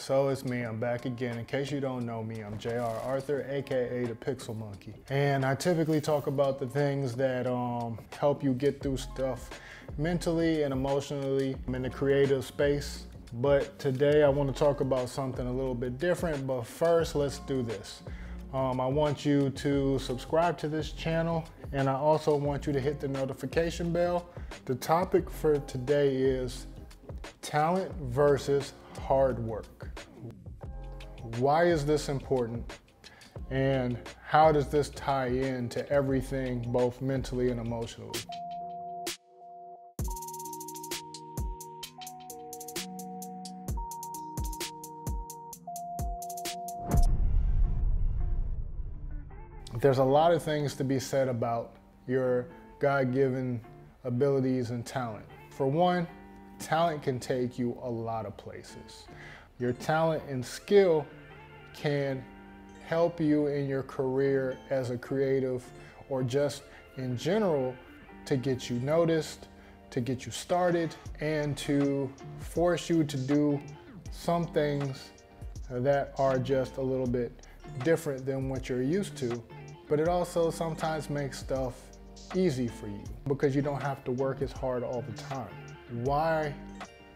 So it's me, I'm back again. In case you don't know me, I'm J.R. Arthur, aka the Pixel Monkey. And I typically talk about the things that help you get through stuff mentally and emotionally in the creative space. But today I want to talk about something a little bit different, but first let's do this. I want you to subscribe to this channel, and I also want you to hit the notification bell. The topic for today is talent versus hard work. Why is this important? And how does this tie into everything, both mentally and emotionally? There's a lot of things to be said about your God-given abilities and talent. For one, talent can take you a lot of places. Your talent and skill can help you in your career as a creative, or just in general, to get you noticed, to get you started, and to force you to do some things that are just a little bit different than what you're used to. But it also sometimes makes stuff easy for you because you don't have to work as hard all the time. Why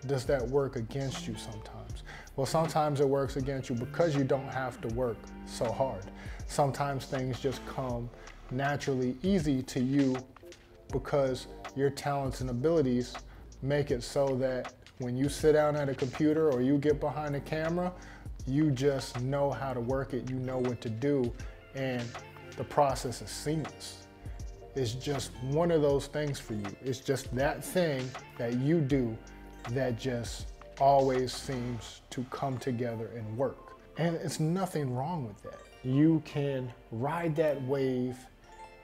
does that work against you sometimes? Well, sometimes it works against you because you don't have to work so hard. Sometimes things just come naturally easy to you because your talents and abilities make it so that when you sit down at a computer or you get behind a camera, you just know how to work it, you know what to do, and the process is seamless. It's just one of those things for you. It's just that thing that you do that just always seems to come together and work. And it's nothing wrong with that. You can ride that wave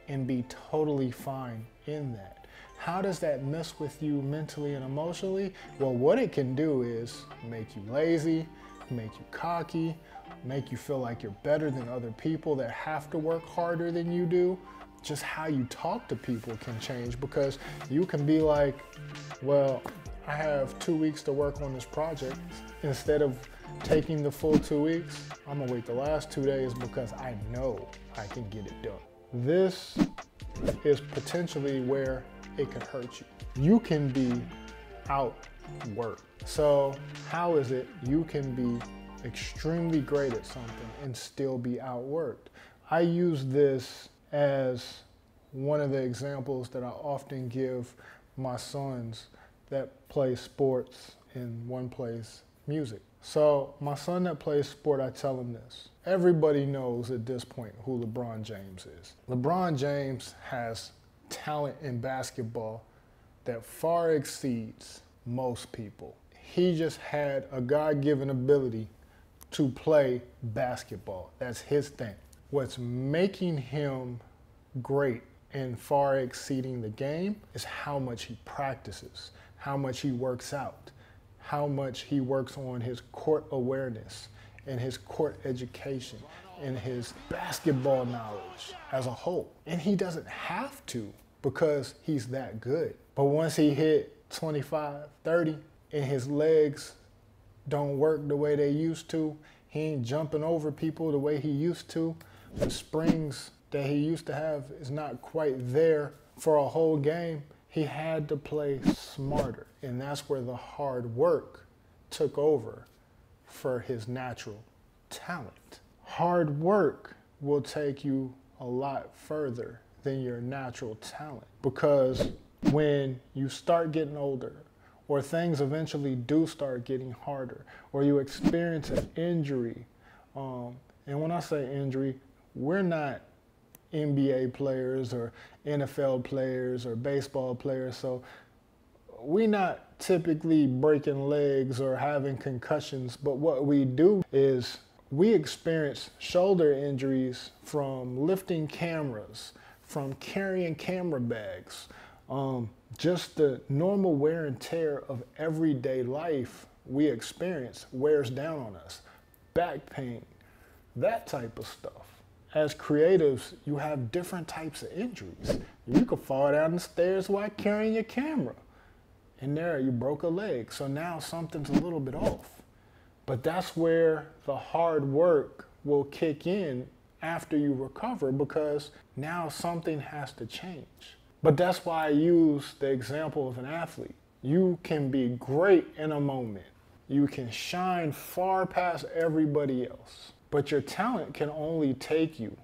and be totally fine in that. How does that mess with you mentally and emotionally? Well, what it can do is make you lazy, make you cocky, make you feel like you're better than other people that have to work harder than you do. Just how you talk to people can change, because you can be like, well, I have 2 weeks to work on this project. Instead of taking the full 2 weeks, I'm gonna wait the last 2 days because I know I can get it done. This is potentially where it could hurt you. You can be outworked. So how is it you can be extremely great at something and still be outworked? I use this as one of the examples that I often give my sons that play sports and one plays music. So my son that plays sport, I tell him this. Everybody knows at this point who LeBron James is. LeBron James has talent in basketball that far exceeds most people. He just had a God-given ability to play basketball. That's his thing. What's making him great and far exceeding the game is how much he practices, how much he works out, how much he works on his court awareness and his court education and his basketball knowledge as a whole. And he doesn't have to because he's that good. But once he hit 25, 30, and his legs don't work the way they used to, he ain't jumping over people the way he used to, the springs that he used to have is not quite there for a whole game, he had to play smarter. And that's where the hard work took over for his natural talent. Hard work will take you a lot further than your natural talent, because when you start getting older, or things eventually do start getting harder, or you experience an injury, and when I say injury, we're not NBA players or NFL players or baseball players, so we're not typically breaking legs or having concussions, but what we do is we experience shoulder injuries from lifting cameras, from carrying camera bags, just the normal wear and tear of everyday life we experience wears down on us. Back pain, that type of stuff. As creatives, you have different types of injuries. You could fall down the stairs while carrying your camera, and there you broke a leg. So now something's a little bit off. But that's where the hard work will kick in after you recover, because now something has to change. But that's why I use the example of an athlete. You can be great in a moment. You can shine far past everybody else, but your talent can only take you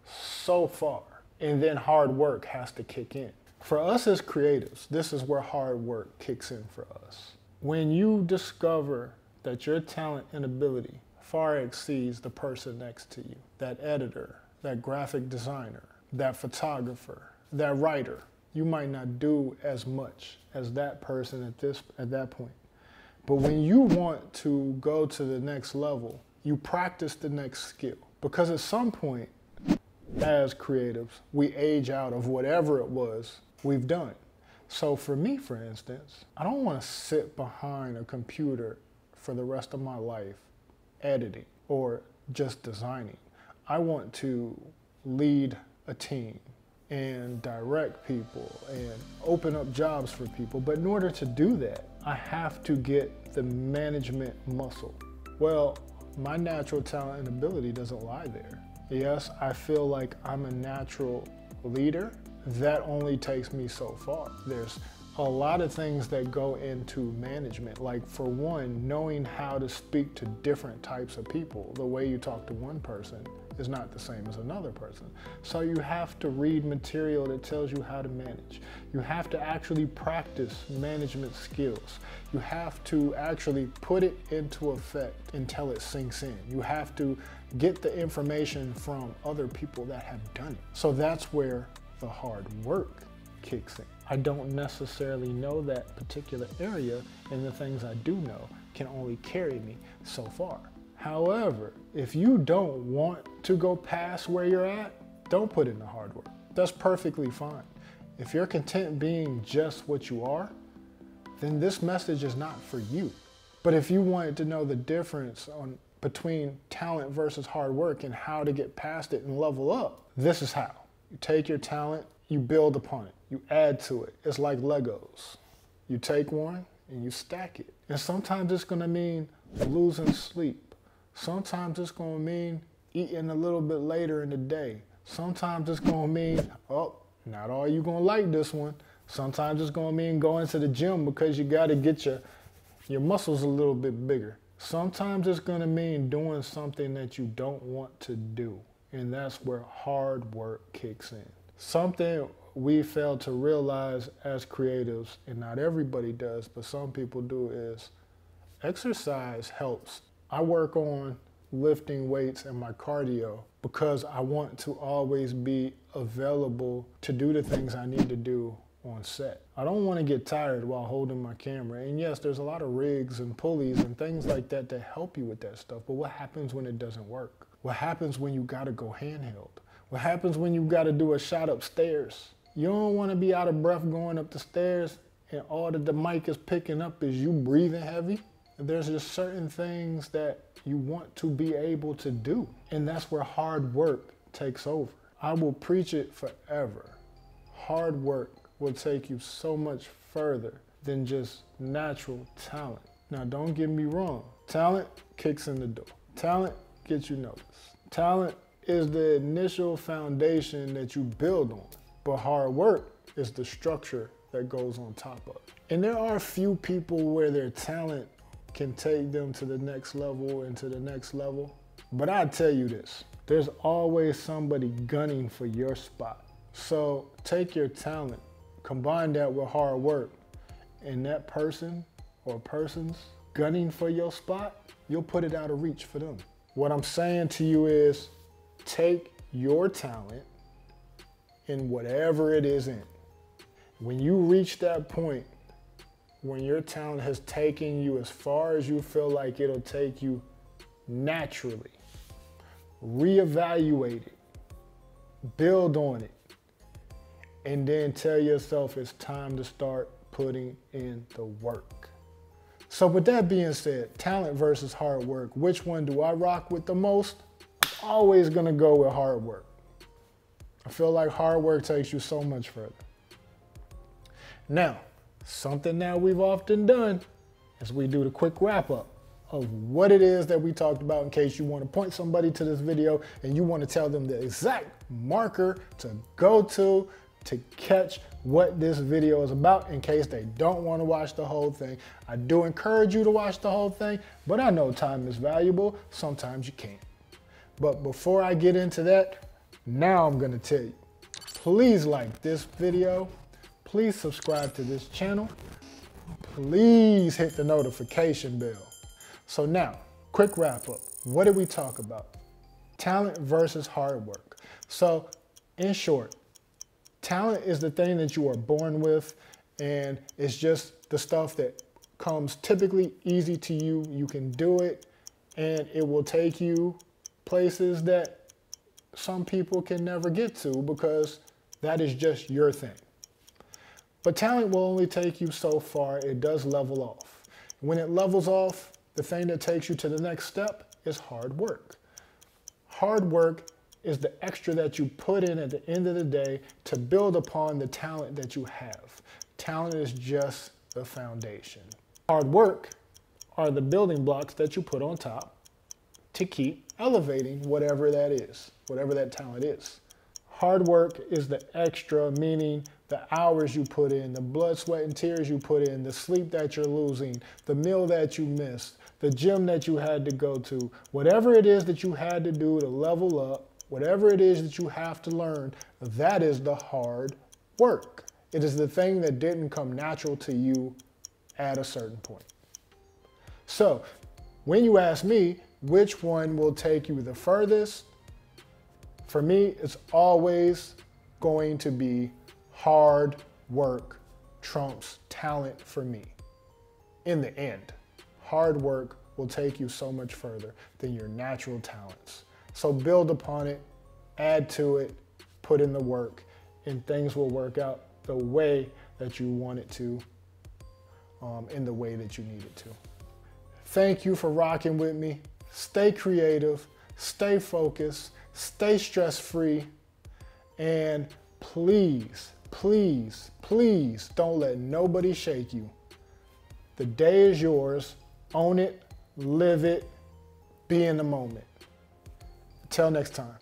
so far. And then hard work has to kick in. For us as creatives, this is where hard work kicks in for us. When you discover that your talent and ability far exceeds the person next to you, that editor, that graphic designer, that photographer, that writer, you might not do as much as that person at that point. But when you want to go to the next level, you practice the next skill. Because at some point, as creatives, we age out of whatever it was we've done. So for me, for instance, I don't want to sit behind a computer for the rest of my life editing or just designing. I want to lead a team and direct people and open up jobs for people. But in order to do that, I have to get the management muscle. Well, my natural talent and ability doesn't lie there. Yes, I feel like I'm a natural leader. That only takes me so far. There's a lot of things that go into management. Like, for one, knowing how to speak to different types of people. The way you talk to one person is not the same as another person. So you have to read material that tells you how to manage. You have to actually practice management skills. You have to actually put it into effect until it sinks in. You have to get the information from other people that have done it. So that's where the hard work kicks in. I don't necessarily know that particular area, and the things I do know can only carry me so far. However, if you don't want to go past where you're at, don't put in the hard work. That's perfectly fine. If you're content being just what you are, then this message is not for you. But if you wanted to know the difference between talent versus hard work and how to get past it and level up, this is how. You take your talent, you build upon it, you add to it. It's like Legos. You take one and you stack it. And sometimes it's gonna mean losing sleep. Sometimes it's gonna mean eating a little bit later in the day. Sometimes it's gonna mean, oh, not all you gonna like this one. Sometimes it's gonna mean going to the gym because you gotta get your muscles a little bit bigger. Sometimes it's gonna mean doing something that you don't want to do. And that's where hard work kicks in. Something we fail to realize as creatives, and not everybody does, but some people do, is exercise helps. I work on lifting weights and my cardio because I want to always be available to do the things I need to do on set. I don't want to get tired while holding my camera. And yes, there's a lot of rigs and pulleys and things like that to help you with that stuff. But what happens when it doesn't work? What happens when you gotta go handheld? What happens when you gotta do a shot upstairs? You don't want to be out of breath going up the stairs and all that the mic is picking up is you breathing heavy. There's just certain things that you want to be able to do. And that's where hard work takes over. I will preach it forever. Hard work will take you so much further than just natural talent. Now, don't get me wrong. Talent kicks in the door. Talent gets you noticed. Talent is the initial foundation that you build on, but hard work is the structure that goes on top of it. And there are a few people where their talent can take them to the next level and to the next level. But I tell you this, there's always somebody gunning for your spot. So take your talent, combine that with hard work, and that person or persons gunning for your spot, you'll put it out of reach for them. What I'm saying to you is, take your talent in whatever it is in. When you reach that point, when your talent has taken you as far as you feel like it'll take you naturally, reevaluate it, build on it, and then tell yourself it's time to start putting in the work. So with that being said, talent versus hard work, which one do I rock with the most? I'm always gonna go with hard work. I feel like hard work takes you so much further. Now, something that we've often done is we do the quick wrap up. of what it is that we talked about in case you want to point somebody to this video and you want to tell them the exact marker to go to catch what this video is about in case they don't want to watch the whole thing. I do encourage you to watch the whole thing, but I know time is valuable. Sometimes you can't. But before I get into that, now I'm going to tell you, please like this video. Please subscribe to this channel. Please hit the notification bell. So now, quick wrap up. What did we talk about? Talent versus hard work. So in short, talent is the thing that you are born with, and it's just the stuff that comes typically easy to you. You can do it, and it will take you places that some people can never get to because that is just your thing. But talent will only take you so far. It does level off. When it levels off, the thing that takes you to the next step is hard work. Hard work is the extra that you put in at the end of the day to build upon the talent that you have. Talent is just the foundation. Hard work are the building blocks that you put on top to keep elevating whatever that is, whatever that talent is. Hard work is the extra, meaning the hours you put in, the blood, sweat, and tears you put in, the sleep that you're losing, the meal that you missed, the gym that you had to go to, whatever it is that you had to do to level up, whatever it is that you have to learn, that is the hard work. It is the thing that didn't come natural to you at a certain point. So when you ask me which one will take you the furthest, for me, it's always going to be hard work trumps talent for me. In the end, hard work will take you so much further than your natural talents. So build upon it, add to it, put in the work, and things will work out the way that you want it to, in the way that you need it to. Thank you for rocking with me. Stay creative, stay focused, stay stress-free, and please, please, please don't let nobody shake you. The day is yours. Own it, live it, be in the moment. Until next time.